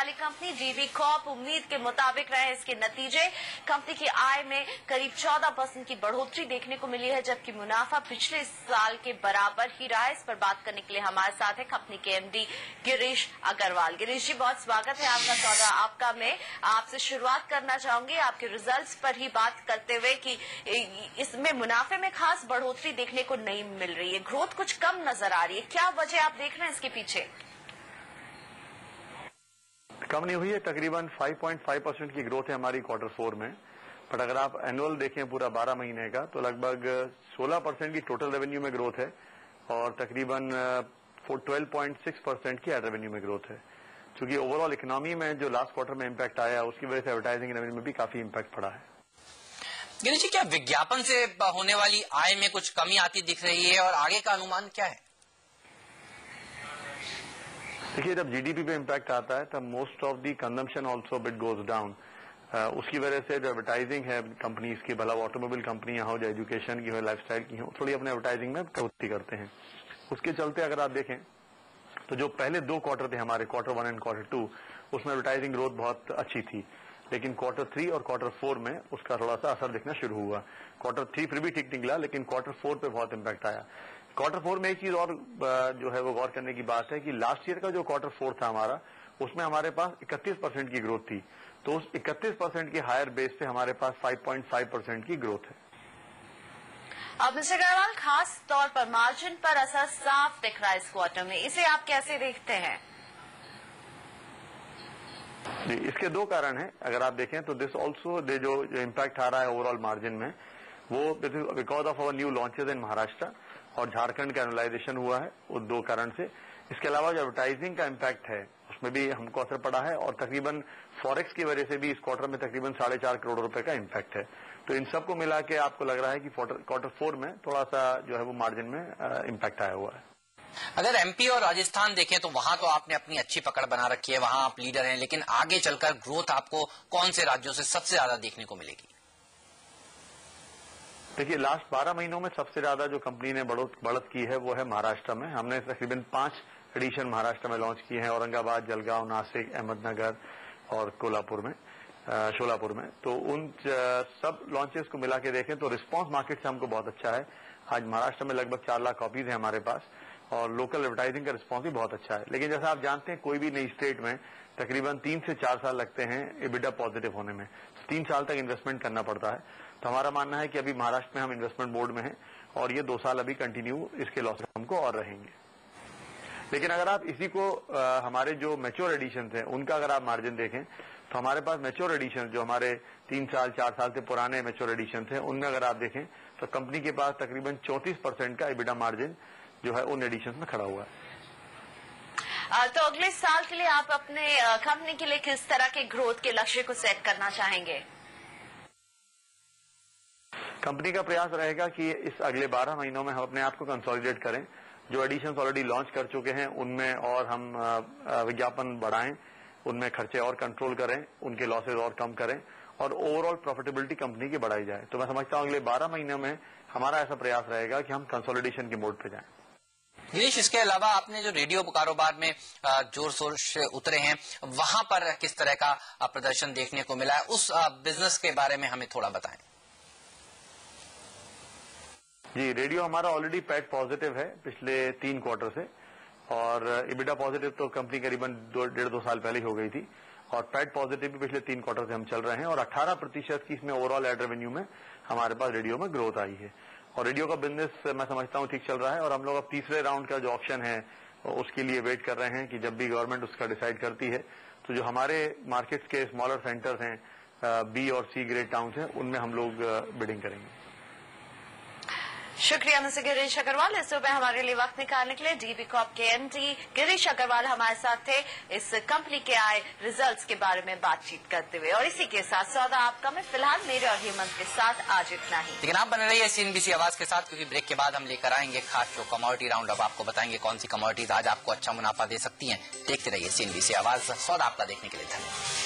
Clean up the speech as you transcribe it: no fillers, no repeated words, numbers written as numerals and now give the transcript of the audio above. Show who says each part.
Speaker 1: वाली company DV Corp. उम्मीद के मुताबिक रहे इसके नतीजे। कंपनी की आय में करीब 14% की बढ़ोतरी देखने को मिली है, जबकि मुनाफा पिछले साल के बराबर ही रहा है। इस पर बात करने के लिए हमारे साथ है कंपनी के एमडी गिरीश अग्रवाल। गिरीश जी, बहुत स्वागत है आपका सौदा आपका में। आपसे शुरुआत करना चाहूंगी आपके रिजल्ट्स पर ही बात करते हुए कि इसमें मुनाफे में खास बढ़ोतरी देखने को नहीं मिल रही है, ग्रोथ कुछ कम नजर आ रही है। क्या वजह आप देख रहे हैं इसके पीछे?
Speaker 2: कम नहीं हुई है, तकरीबन 5.5% की ग्रोथ है हमारी क्वार्टर 4 में। बट अगर आप एनुअल देखें पूरा 12 महीने का, तो लगभग 16% की टोटल रेवेन्यू में ग्रोथ है और तकरीबन 12.6% की एड रेवेन्यू में ग्रोथ है। क्योंकि ओवरऑल इकोनॉमी में जो लास्ट क्वार्टर में इम्पैक्ट आया, उसकी वजह से एडवर्टाइजिंग रेवेन्यू में भी काफी इम्पैक्ट पड़ा है।
Speaker 3: गिरीश जी, क्या विज्ञापन से होने वाली आय में कुछ कमी आती दिख रही है और आगे का अनुमान क्या है?
Speaker 2: देखिए, जब जीडीपी पे इम्पैक्ट आता है तब most of the consumption also bit goes down. उसकी वजह से जो एडवर्टाइजिंग है कंपनीज की, भला ऑटोमोबाइल कंपनियां हो, जो एजुकेशन की हो, लाइफस्टाइल की हो, थोड़ी अपने एडवर्टाइजिंग में कटौती करते हैं। उसके चलते अगर आप देखें तो जो पहले 2 क्वार्टर थे हमारे, क्वार्टर 1 एंड क्वार्टर 2, उसमें एडवर्टाइजिंग ग्रोथ बहुत अच्छी थी। लेकिन क्वार्टर 3 और क्वार्टर 4 में उसका थोड़ा सा असर दिखना शुरू हुआ। क्वार्टर 3 फिर भी ठीक निकला, लेकिन क्वार्टर 4 पे बहुत इम्पैक्ट आया। क्वार्टर 4 में एक चीज और जो है वो गौर करने की बात है कि लास्ट ईयर का जो क्वार्टर 4 था हमारा, उसमें हमारे पास 31% की ग्रोथ थी। तो उस 31% की हायर बेस पे हमारे पास 5.5% की ग्रोथ है।
Speaker 1: अब मिस्टर अग्रवाल, खास तौर पर मार्जिन पर असर साफ दिख रहा है इस क्वार्टर में, इसे आप कैसे देखते हैं?
Speaker 2: जी, इसके 2 कारण हैं। अगर आप देखें तो दिस ऑल्सो जो इम्पैक्ट आ रहा है ओवरऑल मार्जिन में, वो because of our new launches in Maharashtra और झारखंड का एनुलाइजेशन हुआ है, वो 2 कारण से। इसके अलावा जो एडवर्टाइजिंग का इम्पैक्ट है उसमें भी हमको असर पड़ा है और तकरीबन फॉरेक्स की वजह से भी इस क्वार्टर में तकरीबन 4.5 करोड़ रुपए का इम्पैक्ट है। तो इन सबको मिला के आपको लग रहा है कि क्वार्टर 4 में थोड़ा सा जो है वो मार्जिन में इम्पैक्ट आया हुआ है।
Speaker 3: अगर एमपी और राजस्थान देखें तो वहां तो आपने अपनी अच्छी पकड़ बना रखी है, वहां आप लीडर हैं, लेकिन आगे चलकर ग्रोथ आपको कौन से राज्यों से सबसे ज्यादा देखने को मिलेगी?
Speaker 2: देखिए, लास्ट 12 महीनों में सबसे ज्यादा जो कंपनी ने बढ़त की है वो है महाराष्ट्र में। हमने तकरीबन 5 एडिशन महाराष्ट्र में लॉन्च किए हैं, औरंगाबाद, जलगांव, नासिक, अहमदनगर और कोल्हापुर में, शोलापुर में। तो उन सब लॉन्चेस को मिला के देखें तो रिस्पांस मार्केट से हमको बहुत अच्छा है। आज महाराष्ट्र में लगभग 4 लाख कॉपीज है हमारे पास और लोकल एडवर्टाइजिंग का रिस्पांस भी बहुत अच्छा है। लेकिन जैसा आप जानते हैं, कोई भी नई स्टेट में तकरीबन 3 से 4 साल लगते हैं एबिडा पॉजिटिव होने में। 3 साल तक इन्वेस्टमेंट करना पड़ता है। तो हमारा मानना है कि अभी महाराष्ट्र में हम इन्वेस्टमेंट मोड में हैं और ये 2 साल अभी कंटिन्यू इसके लॉसेस हमको और रहेंगे। लेकिन अगर आप इसी को हमारे जो मैच्योर एडिशन हैं उनका अगर आप मार्जिन देखें तो हमारे पास मैच्योर एडिशन जो हमारे 3 साल 4 साल से पुराने मैच्योर एडिशन थे, उनमें अगर आप देखें तो कंपनी के पास तकरीबन 34% का एबिडा मार्जिन जो है उन एडिशन में खड़ा हुआ है।
Speaker 1: तो अगले साल के लिए आप अपने कंपनी के लिए किस तरह के ग्रोथ के लक्ष्य को सेट करना चाहेंगे?
Speaker 2: कंपनी का प्रयास रहेगा कि इस अगले 12 महीनों में हम अपने आप को कंसोलिडेट करें। जो एडिशंस ऑलरेडी लॉन्च कर चुके हैं उनमें और हम विज्ञापन बढ़ाएं, उनमें खर्चे और कंट्रोल करें, उनके लॉसेज और कम करें और ओवरऑल प्रॉफिटेबिलिटी कंपनी की बढ़ाई जाए। तो मैं समझता हूं अगले 12 महीनों में हमारा ऐसा प्रयास रहेगा कि हम कंसोलिडेशन के मोड पे जाएं।
Speaker 3: गिरीश, इसके अलावा आपने जो रेडियो कारोबार में जोर शोर से उतरे हैं, वहां पर किस तरह का प्रदर्शन देखने को मिला है, उस बिजनेस के बारे में हमें थोड़ा बताएं।
Speaker 2: जी, रेडियो हमारा ऑलरेडी पैट पॉजिटिव है पिछले 3 क्वार्टर से और इबिडा पॉजिटिव तो कंपनी करीबन 1.5-2 साल पहले ही हो गई थी और पैट पॉजिटिव भी पिछले 3 क्वार्टर से हम चल रहे हैं और 18% की इसमें ओवरऑल एड रेवेन्यू में हमारे पास रेडियो में ग्रोथ आई है और रेडियो का बिजनेस मैं समझता हूं ठीक चल रहा है। और हम लोग अब तीसरे राउंड का जो ऑप्शन है उसके लिए वेट कर रहे हैं कि जब भी गवर्नमेंट उसका डिसाइड करती है तो जो हमारे मार्केट्स के स्मॉलर सेंटर्स हैं, बी और सी ग्रेड टाउन्स हैं, उनमें हम लोग बिडिंग करेंगे।
Speaker 1: शुक्रिया मिस्टर गिरीश अग्रवाल, इस सुबह हमारे लिए वक्त निकालने के लिए। डीवी कॉर्प के एमडी गिरीश अग्रवाल हमारे साथ थे इस कंपनी के आए रिजल्ट्स के बारे में बातचीत करते हुए। और इसी के साथ सौदा आपका में फिलहाल मेरे और हेमंत के साथ आज इतना ही।
Speaker 3: लेकिन आप बने रहिए CNBC आवाज के साथ, क्योंकि ब्रेक के बाद हम लेकर आएंगे खास शो कमोडिटी राउंड। अब आपको बताएंगे कौन सी कमोडिटीज आज आपको अच्छा मुनाफा दे सकती हैं। देखते रहिए CNBC आवाज। सौदा आपका देखने के लिए धन्यवाद।